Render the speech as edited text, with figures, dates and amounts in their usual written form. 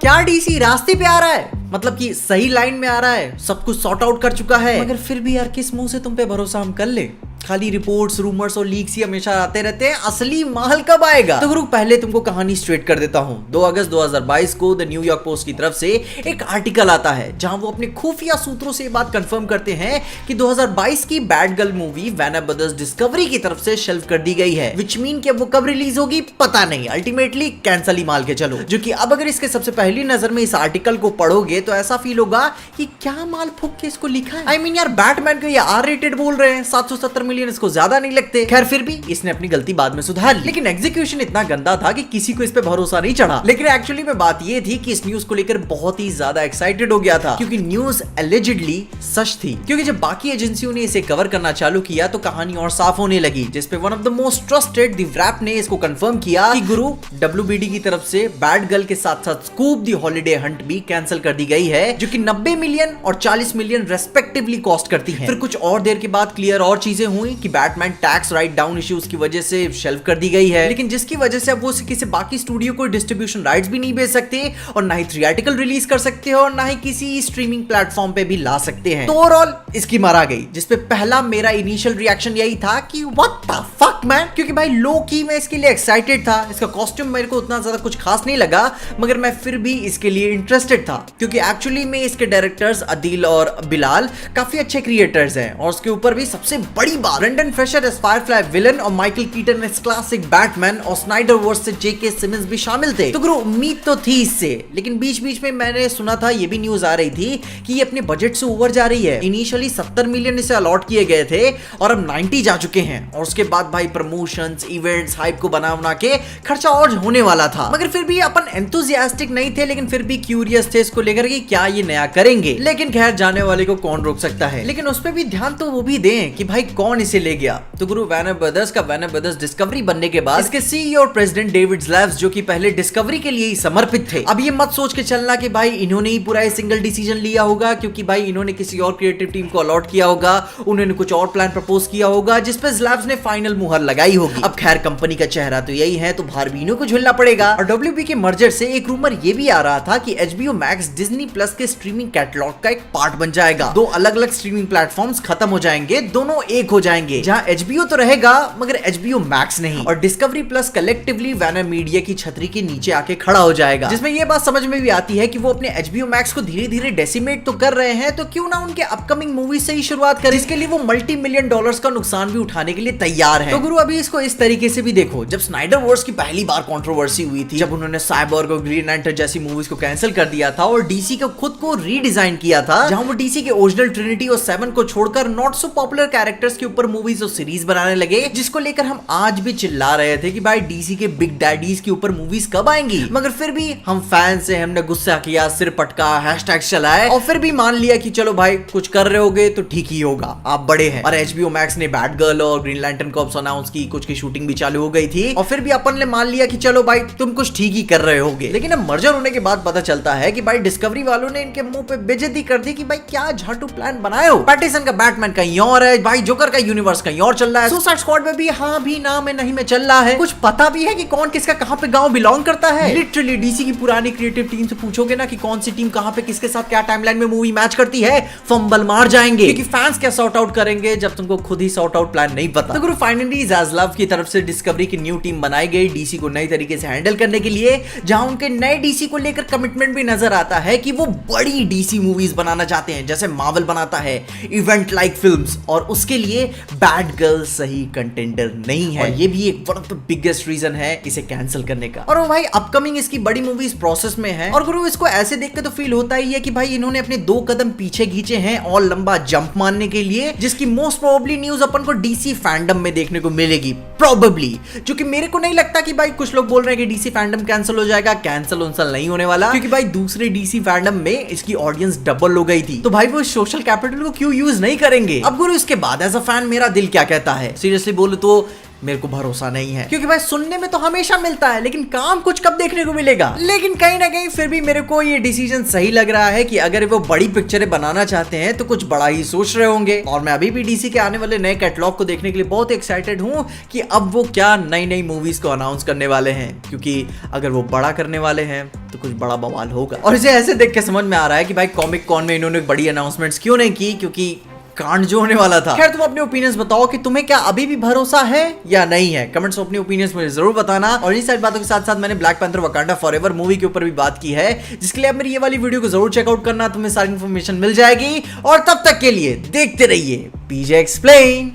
क्या डीसी रास्ते पे आ रहा है, मतलब कि सही लाइन में आ रहा है, सब कुछ सॉर्ट आउट कर चुका है। मगर फिर भी यार किस मुंह से तुम पे भरोसा हम कर ले? खाली रिपोर्ट्स, रूमर्स और लीक्स ही हमेशा आते रहते हैं, असली माल कब आएगा? तो गुरु पहले तुमको कहानी स्ट्रेट कर देता हूं। 2 अगस्त 2022 को द न्यूयॉर्क पोस्ट की तरफ से एक आर्टिकल आता है जहां वो अपने खुफिया सूत्रों से बात कंफर्म करते हैं कि 2022 की bad girl movie Warner brothers discovery की तरफ से शेल्फ कर दी गई है, विच मीन कि अब वो कब रिलीज होगी पता नहीं, अल्टीमेटली कैंसल ही मान के चलो। जो कि अब अगर इसके सबसे पहली नजर में इस आर्टिकल को पढ़ोगे तो ऐसा फील होगा कि क्या माल फूक के इसको लिखा है। आई मीन यार बैटमैन को ये आर रेटेड बोल रहे हैं, 770 मिलियन इसको ज्यादा नहीं लगते। खैर फिर भी इसने अपनी गलती बाद में सुधार ली, लेकिन एग्जीक्यूशन इतना गंदा था कि किसी को इस पे भरोसा नहीं चढ़ा। लेकिन एक्चुअली में बात ये थी कि इस न्यूज को लेकर बहुत ही ज्यादा एक्साइटेड हो गया था, क्योंकि न्यूज एलिजिडली सच थी। क्योंकि जब बाकी एजेंसियों ने इसे कवर करना चालू किया तो कहानी और साफ होने लगी, जिसपे one of the most trusted the wrap ने इसको कंफर्म किया कि गुरु WBD की तरफ से बैड गर्ल के साथ साथ स्कूप द हॉलिडे हंट भी कैंसिल कर दी गई है, जो कि 90 मिलियन और 40 मिलियन रेस्पेक्टिवली कॉस्ट करती है। फिर कुछ और देर के बाद क्लियर और चीजें हुई कि Batman tax write down issues की वजह से शेल्फ कर दी गई है, लेकिन जिसकी वजह से अब वो किसी बाकी स्टूडियो को डिस्ट्रीब्यूशन राइट्स भी नहीं बेच सकते और ना ही थिएट्रिकल रिलीज कर सकते हो और ना ही किसी स्ट्रीमिंग प्लेटफॉर्म पे भी ला सकते हैं। तो ओवरऑल इसकी मारा गई, जिसपे पहला मेरा इनिशियल रिएक्शन यही था कि व्हाट द फक मैन, क्योंकि भाई लो की मैं इसके लिए एक्साइटेड था। इसका कॉस्ट्यूम मेरे को उतना ज्यादा कुछ खास नहीं लगा, मगर मैं फिर भी इसके लिए इंटरेस्टेड था, क्योंकि एक्चुअली में इसके डायरेक्टर्स अदील और बिलाल काफी अच्छे क्रिएटर्स हैं। और उसके ऊपर भी सबसे बड़ी बात, Brendan Fraser as Firefly villain और Michael Keaton as classic Batman और स्नाइडर वर्स से J.K. सिमन्स भी शामिल थे। तो गुरु उम्मीद तो थी इससे, लेकिन बीच बीच में मैंने सुना था, ये भी न्यूज आ रही थी कि ये अपने बजट से ओवर जा रही है। इनिशियली 70 मिलियन इसे अलॉट किए गए थे और अब 90 जा चुके हैं, और उसके बाद भाई प्रमोशंस, इवेंट्स, हाइप को बना के खर्चा और होने वाला था। मगर फिर भी अपन एंथुसियास्टिक नहीं थे, लेकिन फिर भी क्यूरियस थे इसको लेकर कि क्या ये नया करेंगे। लेकिन खैर जाने वाले को कौन रोक सकता है, लेकिन उस पर भी ध्यान तो वो भी दें कि भाई कौन इसे ले गया। तो गुरु वार्नर ब्रदर्स का वार्नर ब्रदर्स डिस्कवरी बनने के बाद इसके CEO और प्रेसिडेंट डेविड ज़्लैव्स, जो कि पहले डिस्कवरी के लिए ही समर्पित थे। अब ये मत सोच के चलना कि भाई इन्होंने ही पूरा सिंगल डिसीजन लिया होगा, क्योंकि भाई इन्होंने किसी और क्रिएटिव टीम को अलॉट किया होगा, उन्होंने कुछ और प्लान प्रपोज किया होगा, जिसपे ज़्लैव्स ने फाइनल मुहर लगाई होगी। अब खैर कंपनी का चेहरा तो यही है, तो बाहर भी इन्हों को झूलना पड़ेगा। और WB के मर्जर से एक रूमर ये भी आ रहा था कि HBO Max डिज्नी प्लस के स्ट्रीमिंग कैटलॉग का एक पार्ट बन जाएगा। 2 अलग अलग स्ट्रीमिंग प्लेटफॉर्म्स खत्म हो जाएंगे, दोनों एक हो जाएंगे, जहां HBO तो रहेगा मगर HBO Max नहीं, और discovery plus collectively Warner media की छतरी के नीचे आके खड़ा हो जाएगा। जिसमें ये बात समझ में भी आती है कि वो अपने HBO Max को धीरे धीरे डेसिमेट तो कर रहे हैं, तो क्यों ना उनके अपकमिंग मूवी से ही शुरुआत करें। इसके लिए वो $multi-million का नुकसान भी उठाने के लिए तैयार है। तो गुरु अभी इसको इस तरीके से भी देखो, जब स्नाइडर वर्स की पहली बार कंट्रोवर्सी हुई थी, जब उन्होंने साइबोर्ग और ग्रीन लैंटर्न जैसी मूवीज को कैंसिल कर दिया था और DC को खुद को रीडिजाइन किया था, जहां वो DC के ओरिजिनल ट्रिनिटी और 7 को छोड़कर नॉट सो पॉपुलर कैरेक्टर्स के ऊपर मूवीज और सीरीज बनाने लगे, जिसको लेकर हम आज भी चिल्ला रहे थे कि भाई DC के बिग डैडीज के ऊपर मूवीज कब आएंगी। मगर फिर भी हम फैन से हमने गुस्सा किया, सिर पटका, हैशटैग चलाए और फिर भी मान लिया कि चलो भाई कुछ कर रहे होगे तो ठीक ही होगा, आप बड़े हैं। और HBO Max ने बैट गर्ल और ग्रीन लैंटर्न कॉर्प्स अनाउंस की, कुछ की शूटिंग भी चालू हो गई थी, और फिर भी अपन ने मान लिया कि चलो भाई तुम कुछ ठीक ही कर रहे होगे। लेकिन अब मर्जर होने के बाद पता चलता है कि भाई डिस्कवरी वालों ने इनके मुंह पे बेइज्जती कर दी कि भाई क्या झाटू प्लान बनाए हो। पैटिसन का बैटमैन कहीं और है, भाई जोकर का यूनिवर्स कहीं और चल रहा है, सुसाइड स्क्वाड में भी हाँ भी ना में नहीं में चल रहा है, कुछ पता भी है कि कौन किसका कहां पे गांव बिलोंग करता है। लिटरली DC की पुरानी क्रिएटिव टीम से पूछोगे ना कि कौन सी टीम कहां पे किसके साथ क्या टाइमलाइन में मूवी मैच करती है, फंबल मार जाएंगे, क्योंकि फैंस क्या सॉर्ट आउट करेंगे जब तुमको खुद ही सॉर्ट आउट प्लान नहीं पता। तो गुरु फाइनली ज़ाज़लाव की तरफ से डिस्कवरी की न्यू टीम बनाई गई DC को नई तरीके से हैंडल करने के लिए, जहां उनके नए DC को लेकर कमिटमेंट भी नजर आता है कि वो बड़ी DC मूवीज बनाना चाहते हैं, जैसे मार्वल बनाता है, इवेंट लाइक फिल्म्स, और उसके लिए बैड गर्ल सही कंटेंडर नहीं है। और ये भी एक one of the biggest reason है इसे कैंसिल करने का। और वो भाई अपकमिंग इसकी बड़ी मूवीज प्रोसेस में है, और गुरु इसको ऐसे देख के तो फील होता ही है कि भाई इन्होंने अपने 2 कदम पीछे खींचे हैं और लंबा जंप मारने के लिए, जिसकी मोस्ट प्रोबेबली न्यूज अपन को DC फैंडम में देखने को मिलेगी प्रोबेबली। जो कि मेरे को नहीं लगता कि भाई कुछ लोग बोल रहे हैं कि DC फैंडम कैंसिल हो जाएगा, कैंसिल उनसल नहीं होने वाला, क्योंकि भाई दूसरे DC फैंडम में इसकी ऑडियंस डबल हो गई थी, तो भाई वो सोशल कैपिटल को क्यों यूज नहीं करेंगे। अब गुरु इसके बाद एज अ फैन मेरा दिल क्या कहता है, सीरियसली बोलो तो मेरे को भरोसा नहीं है, क्योंकि भाई सुनने में तो हमेशा मिलता है, लेकिन काम कुछ कब देखने को मिलेगा। लेकिन कहीं ना कहीं फिर भी मेरे को ये डिसीजन सही लग रहा है कि अगर वो बड़ी पिक्चरें बनाना चाहते हैं तो कुछ बड़ा ही सोच रहे होंगे। और मैं अभी भी DC के आने वाले नए कैटलॉग को देखने के लिए बहुत एक्साइटेड हूँ कि अब वो क्या नई नई मूवीज को अनाउंस करने वाले हैं, क्योंकि अगर वो बड़ा करने वाले हैं तो कुछ बड़ा बवाल होगा। और इसे ऐसे देख के समझ में आ रहा है कि भाई कॉमिक कॉन में इन्होंने बड़ी अनाउंसमेंट्स क्यों नहीं की, क्योंकि कांड जो होने वाला था। खैर तुम अपने ओपिनियंस बताओ कि तुम्हें क्या अभी भी भरोसा है या नहीं है। कमेंट्स में अपने ओपिनियंस मुझे जरूर बताना। और इस सारी बातों के साथ साथ मैंने black panther Wakanda forever movie के ऊपर भी बात की है, जिसके लिए आप मेरी ये वाली वीडियो को जरूर चेकआउट करना, तुम्हें सारी इन्फॉर्मेशन मिल जाएगी। और तब तक के लिए देखते रहिए पीजे एक्सप्लेन।